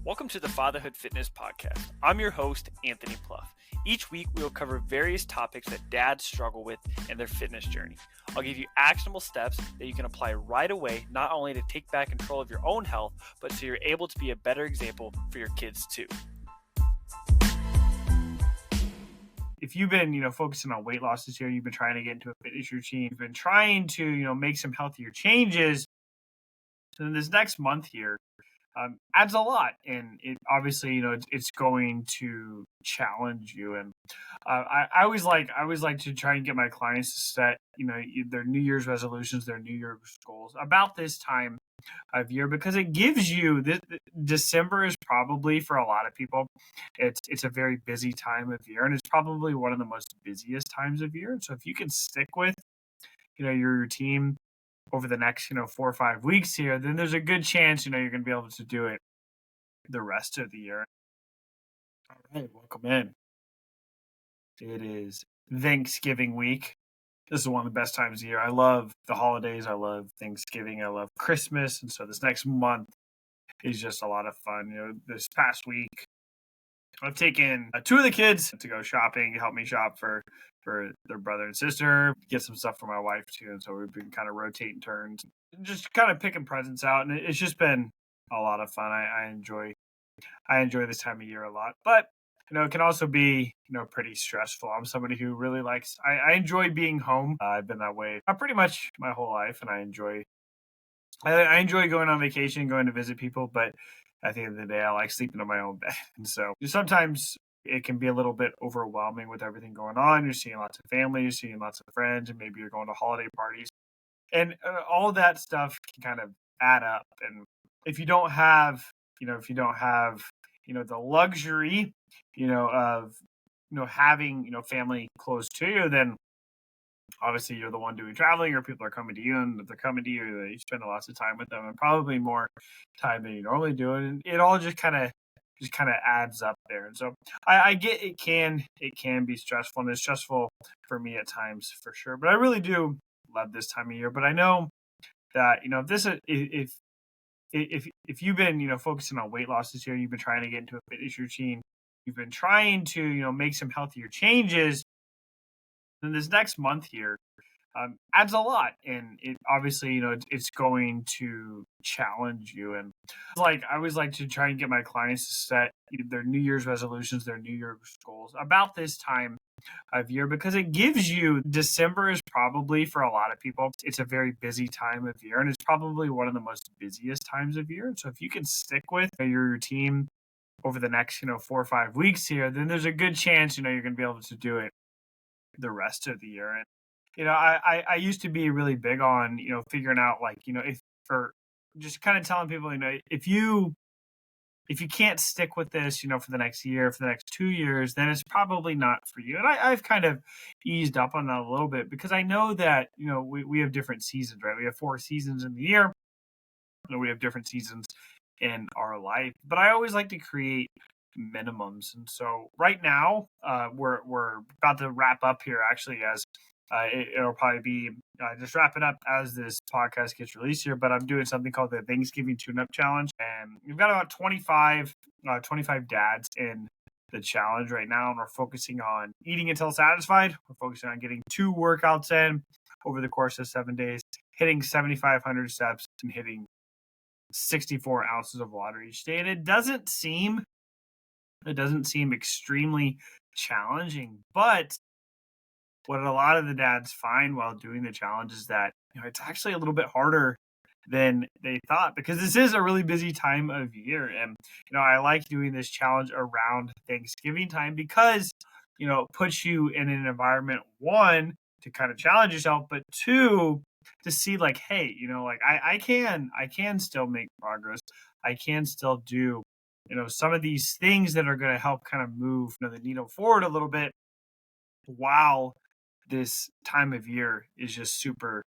Welcome to the Fatherhood Fitness Podcast. I'm your host, Anthony Pluff. Each week, we will cover various topics that dads struggle with in their fitness journey. I'll give you actionable steps that you can apply right away, not only to take back control of your own health, but so you're able to be a better example for your kids too. If you've been, focusing on weight loss this year, you've been trying to get into a fitness routine, you've been trying to, make some healthier changes, then this next month here adds a lot, and it obviously, it's going to challenge you. And I always like to try and get my clients to set, their New Year's resolutions, their New Year's goals about this time of year, because it gives you this. December is probably, for a lot of people, it's a very busy time of year, and it's probably one of the most busiest times of year. And so if you can stick with, your routine over the next, 4 or 5 weeks here, then there's a good chance, you're going to be able to do it the rest of the year. All right, welcome in. It is Thanksgiving week. This is one of the best times of year. I love the holidays. I love Thanksgiving. I love Christmas. And so this next month is just a lot of fun. This past week, I've taken 2 of the kids to go shopping, help me shop for their brother and sister, get some stuff for my wife too. And so we've been kind of rotating turns, just kind of picking presents out. And it's just been a lot of fun. I enjoy this time of year a lot, but it can also be, pretty stressful. I'm somebody who really likes, I enjoy being home. I've been that way pretty much my whole life. And I enjoy going on vacation, going to visit people, but at the end of the day, I like sleeping in my own bed. And so sometimes it can be a little bit overwhelming with everything going on. You're seeing lots of family, you're seeing lots of friends, and maybe you're going to holiday parties. And all that stuff can kind of add up. And if you don't have, the luxury, of, having, family close to you, then obviously you're the one doing traveling, or people are coming to you, and if they're coming to you, you spend lots of time with them, and probably more time than you normally do. And it all just kind of adds up there. And so I get it can be stressful, and it's stressful for me at times for sure. But I really do love this time of year. But I know that, if you've been, focusing on weight loss this year, you've been trying to get into a fitness routine, you've been trying to, make some healthier changes, then this next month here adds a lot, and it obviously, it's going to challenge you. And I always like to try and get my clients to set their New Year's resolutions, their New Year's goals about this time of year, because it gives you, December is probably, for a lot of people, it's a very busy time of year, and it's probably one of the most busiest times of year. And so if you can stick with your routine over the next, 4 or 5 weeks here, then there's a good chance, you're going to be able to do it the rest of the year. And I used to be really big on, figuring out, if, for just kind of telling people, if you can't stick with this, for the next year, for the next 2 years, then it's probably not for you. And I've kind of eased up on that a little bit, because I know that, we have different seasons, right? We have 4 seasons in the year, and we have different seasons in our life. But I always like to create minimums. And so right now, we're about to wrap up here, actually, as it'll probably be just wrapping up as this podcast gets released here. But I'm doing something called the Thanksgiving Tune-Up Challenge, and we've got about 25 dads in the challenge right now, and we're focusing on eating until satisfied. We're focusing on getting 2 workouts in over the course of 7 days, hitting 7,500 steps, and hitting 64 ounces of water each day. And it doesn't seem extremely challenging, but what a lot of the dads find while doing the challenge is that, it's actually a little bit harder than they thought, because this is a really busy time of year. And, I like doing this challenge around Thanksgiving time, because, it puts you in an environment, 1, to kind of challenge yourself, but 2, to see hey, I can still make progress. I can still do, some of these things that are going to help kind of move, the needle forward a little bit, while this time of year is just super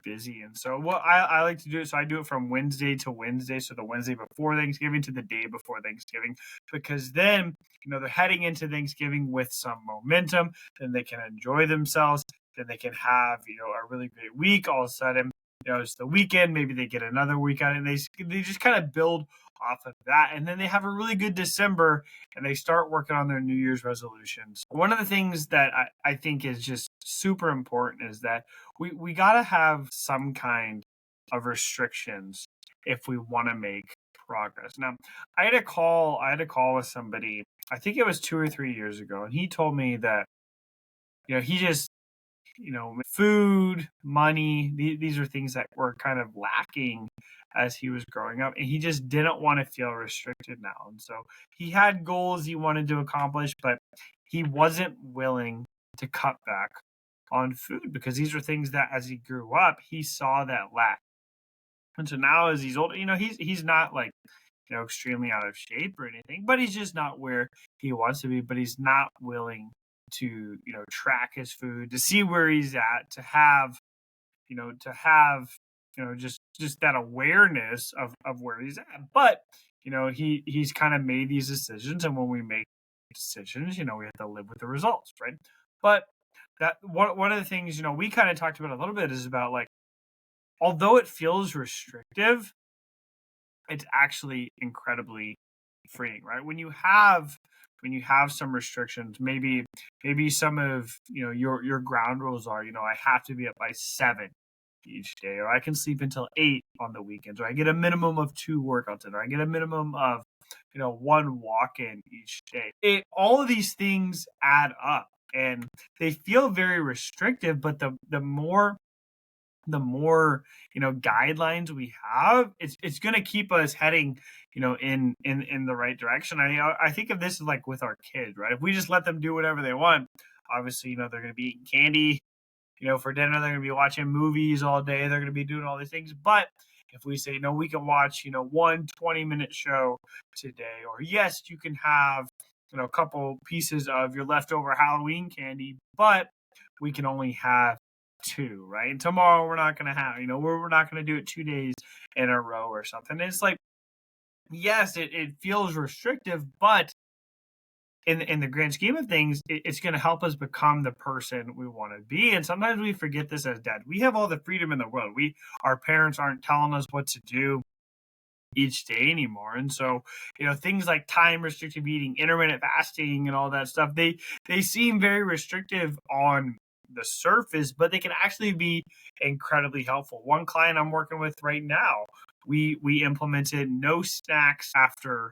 busy. And so what I like to do is, I do it from Wednesday to Wednesday. So the Wednesday before Thanksgiving to the day before Thanksgiving, because then, they're heading into Thanksgiving with some momentum, then they can enjoy themselves, then they can have, a really great week all of a sudden. it's the weekend, maybe they get another week out, and they just kind of build off of that. And then they have a really good December and they start working on their New Year's resolutions. One of the things that I think is just super important is that we got to have some kind of restrictions if we want to make progress. Now, I had a call with somebody, I think it was 2 or 3 years ago, and he told me that, he just, food, money, these are things that were kind of lacking as he was growing up. And he just didn't want to feel restricted now. And so he had goals he wanted to accomplish, but he wasn't willing to cut back on food because these are things that as he grew up, he saw that lack. And so now as he's older, he's not like, extremely out of shape or anything, but he's just not where he wants to be. But he's not willing to, track his food, to see where he's at, to have just that awareness of where he's at. But, he's kind of made these decisions, and when we make decisions, we have to live with the results, right? But that one of the things, we kind of talked about a little bit is about like, although it feels restrictive, it's actually incredibly freeing, right? When you have some restrictions, maybe some of your ground rules are, I have to be up by 7 each day, or I can sleep until 8 on the weekends, or I get a minimum of 2 workouts in, or I get a minimum of 1 walk in each day. All of these things add up and they feel very restrictive, but the more guidelines we have, it's going to keep us heading in the right direction. I think of this as like with our kids, right? If we just let them do whatever they want, obviously they're going to be eating candy for dinner, they're going to be watching movies all day, they're going to be doing all these things. But if we say, no, we can watch 1 20-minute show today, or yes, you can have a couple pieces of your leftover Halloween candy, but we can only have 2, right? And tomorrow we're not going to have, we're not going to do it 2 days in a row or something. And it's like, yes, it feels restrictive, but in the grand scheme of things, it's going to help us become the person we want to be. And sometimes we forget this as dad. We have all the freedom in the world. Our parents aren't telling us what to do each day anymore. And so, things like time restrictive eating, intermittent fasting, and all that stuff, they seem very restrictive on the surface, but they can actually be incredibly helpful. One client I'm working with right now, we implemented no snacks after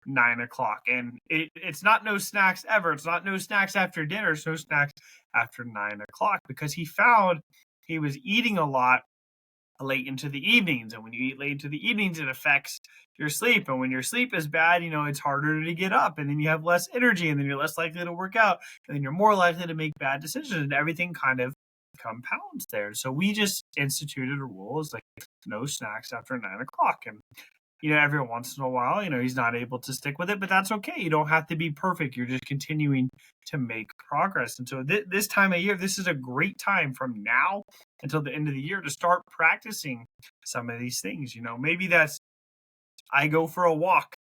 9 o'clock, and it's not no snacks ever. It's not no snacks after dinner. It's no snacks after 9 o'clock, because he found he was eating a lot late into the evenings, and when you eat late into the evenings, it affects your sleep, and when your sleep is bad, it's harder to get up, and then you have less energy, and then you're less likely to work out, and then you're more likely to make bad decisions, and everything kind of compounds there. So we just instituted a rule, it's like no snacks after 9 o'clock. And every once in a while, he's not able to stick with it, but that's okay. You don't have to be perfect. You're just continuing to make progress. And so this time of year, this is a great time from now until the end of the year to start practicing some of these things. Maybe that's, I go for a walk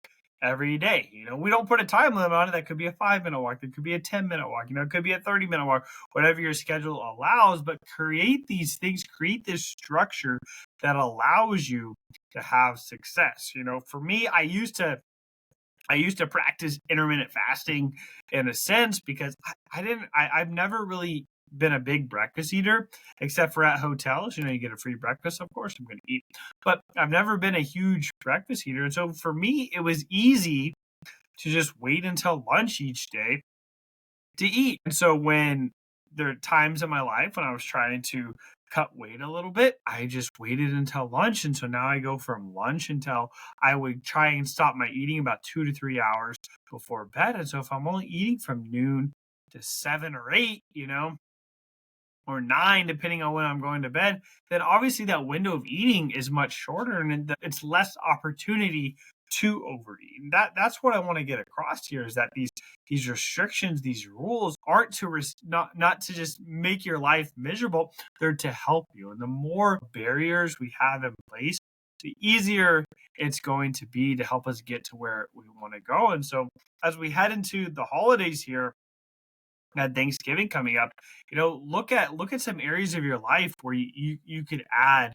every day. We don't put a time limit on it. That could be a 5-minute walk. That could be a 10-minute walk. It could be a 30-minute walk, whatever your schedule allows. But create these things, create this structure that allows you to have success. For me, I used to practice intermittent fasting in a sense because I've never really been a big breakfast eater, except for at hotels. You get a free breakfast, of course I'm going to eat, but I've never been a huge breakfast eater. And so for me, it was easy to just wait until lunch each day to eat. And so when there are times in my life when I was trying to cut weight a little bit, I just waited until lunch. And so now I go from lunch until I would try and stop my eating about 2 to 3 hours before bed. And so if I'm only eating from noon to 7 or 8, or 9, depending on when I'm going to bed, then obviously that window of eating is much shorter, and it's less opportunity to overeat. And that's what I want to get across here, is that these restrictions, these rules aren't to not to just make your life miserable. They're to help you. And the more barriers we have in place, the easier it's going to be to help us get to where we want to go. And so as we head into the holidays here, at Thanksgiving coming up, look at some areas of your life where you could add,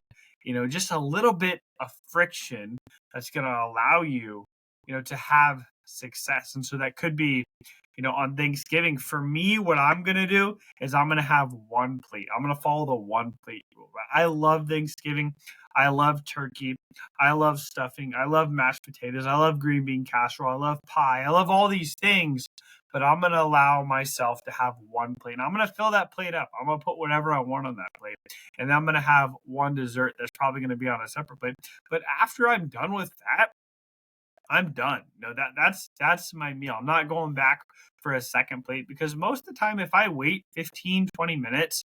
just a little bit of friction that's going to allow you, to have success. And so that could be, on Thanksgiving. For me, what I'm going to do is I'm going to have one plate. I'm going to follow the one plate rule. Right? I love Thanksgiving. I love turkey. I love stuffing. I love mashed potatoes. I love green bean casserole. I love pie. I love all these things, but I'm going to allow myself to have one plate. And I'm going to fill that plate up. I'm going to put whatever I want on that plate. And then I'm going to have one dessert that's probably going to be on a separate plate. But after I'm done with that, I'm done. That's my meal. I'm not going back for a second plate, because most of the time, if I wait 15, 20 minutes,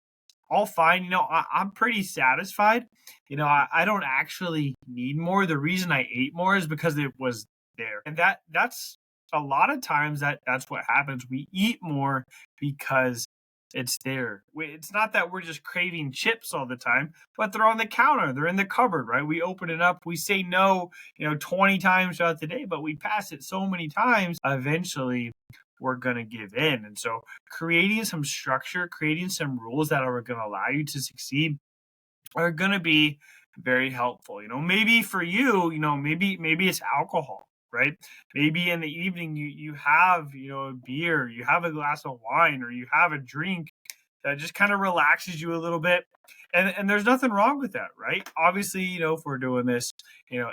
I'll find, I'm pretty satisfied. I don't actually need more. The reason I ate more is because it was there. And that's a lot of times that's what happens. We eat more because it's there. It's not that we're just craving chips all the time, but they're on the counter. They're in the cupboard, right? We open it up. We say no, 20 times throughout the day, but we pass it so many times. Eventually, we're going to give in. And so creating some structure, creating some rules that are going to allow you to succeed are going to be very helpful. Maybe for you, maybe it's alcohol, right? Maybe in the evening you have, a beer, you have a glass of wine, or you have a drink that just kind of relaxes you a little bit. And there's nothing wrong with that, right? Obviously, if we're doing this,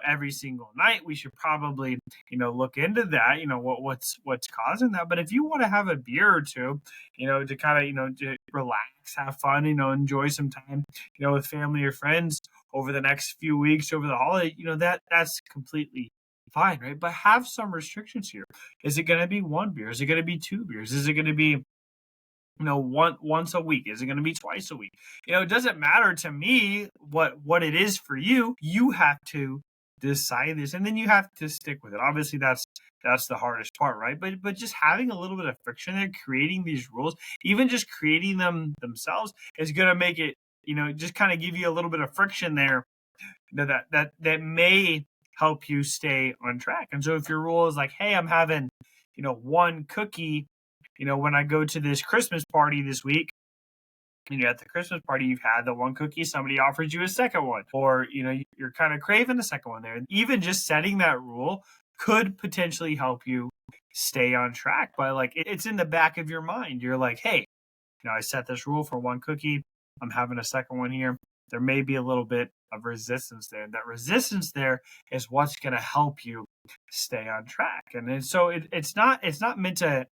every single night, we should probably, look into that, what's causing that. But if you want to have a beer or two, to kind of, to relax, have fun, enjoy some time, with family or friends over the next few weeks over the holiday, that's completely fine, right? But have some restrictions here. Is it going to be one beer? Is it going to be two beers? Is it going to be once a week? Is it going to be twice a week? It doesn't matter to me what it is for you. You have to decide this, and then you have to stick with it. Obviously, that's the hardest part, right? But just having a little bit of friction there, creating these rules, even just creating them themselves, is going to make it, just kind of give you a little bit of friction there, that may help you stay on track. And so if your rule is like, hey, I'm having, one cookie, when I go to this Christmas party this week, and you're at the Christmas party, you've had the one cookie, somebody offers you a second one, or, you're kind of craving the second one there. Even just setting that rule could potentially help you stay on track by, like, it's in the back of your mind. You're like, hey, I set this rule for one cookie. I'm having a second one here. There may be a little bit of resistance there. And that resistance there is what's going to help you stay on track. And so it's not meant to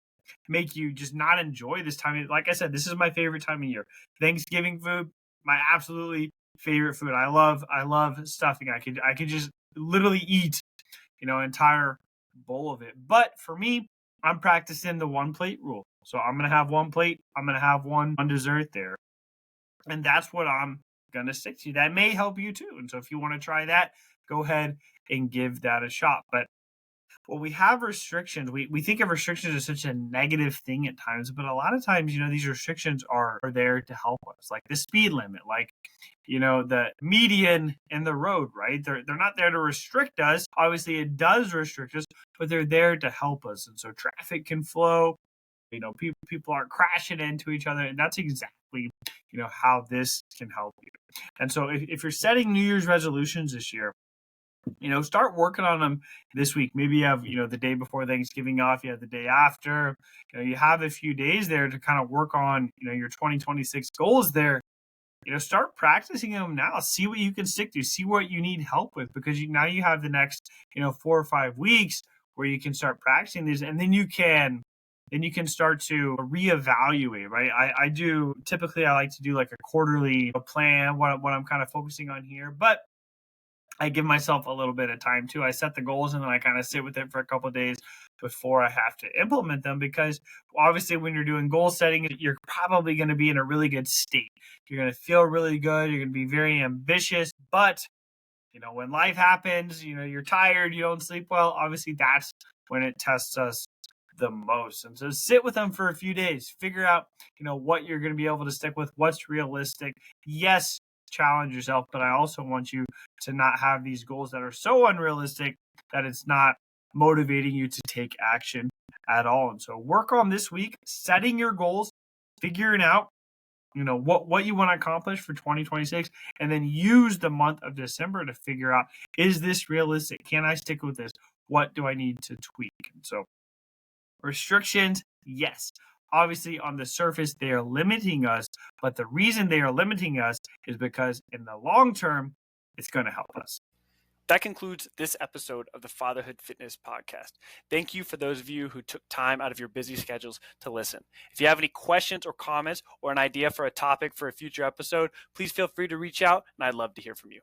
make you just not enjoy this time. Like I said, this is my favorite time of year. Thanksgiving food, my absolutely favorite food. I love stuffing. I could just literally eat, an entire bowl of it. But for me, I'm practicing the one plate rule. So I'm going to have one plate. I'm going to have one dessert there. And that's what I'm going to stick to. That may help you too. And so if you want to try that, go ahead and give that a shot. But when we have restrictions, we think of restrictions as such a negative thing at times, but a lot of times, these restrictions are there to help us, like the speed limit, like, the median in the road, right? They're not there to restrict us. Obviously, it does restrict us, but they're there to help us. And so traffic can flow, people aren't crashing into each other. And that's exactly, how this can help you. And so if you're setting New Year's resolutions this year, start working on them this week. Maybe you have, the day before Thanksgiving off, you have the day after, you have a few days there to kind of work on, your 2026 goals there. Start practicing them now. See what you can stick to, see what you need help with, because now you have the next, 4 or 5 weeks where you can start practicing these, and then you can start to reevaluate, right? Typically I like to do like a quarterly plan, what I'm kind of focusing on here, but I give myself a little bit of time too. I set the goals and then I kind of sit with it for a couple of days before I have to implement them, because obviously when you're doing goal setting, you're probably going to be in a really good state. You're going to feel really good. You're going to be very ambitious, but when life happens, you're tired, you don't sleep well. Obviously that's when it tests us the most. And so sit with them for a few days, figure out, what you're going to be able to stick with, what's realistic. Yes, challenge yourself, but I also want you to not have these goals that are so unrealistic that it's not motivating you to take action at all. And so work on this week, setting your goals, figuring out what you want to accomplish for 2026, and then use the month of December to figure out, is this realistic? Can I stick with this? What do I need to tweak? So restrictions, yes, obviously on the surface they are limiting us, but the reason they are limiting us is because in the long term it's going to help us. That concludes this episode of the Fatherhood Fitness Podcast. Thank you for those of you who took time out of your busy schedules to listen. If you have any questions or comments or an idea for a topic for a future episode, please feel free to reach out, and I'd love to hear from you.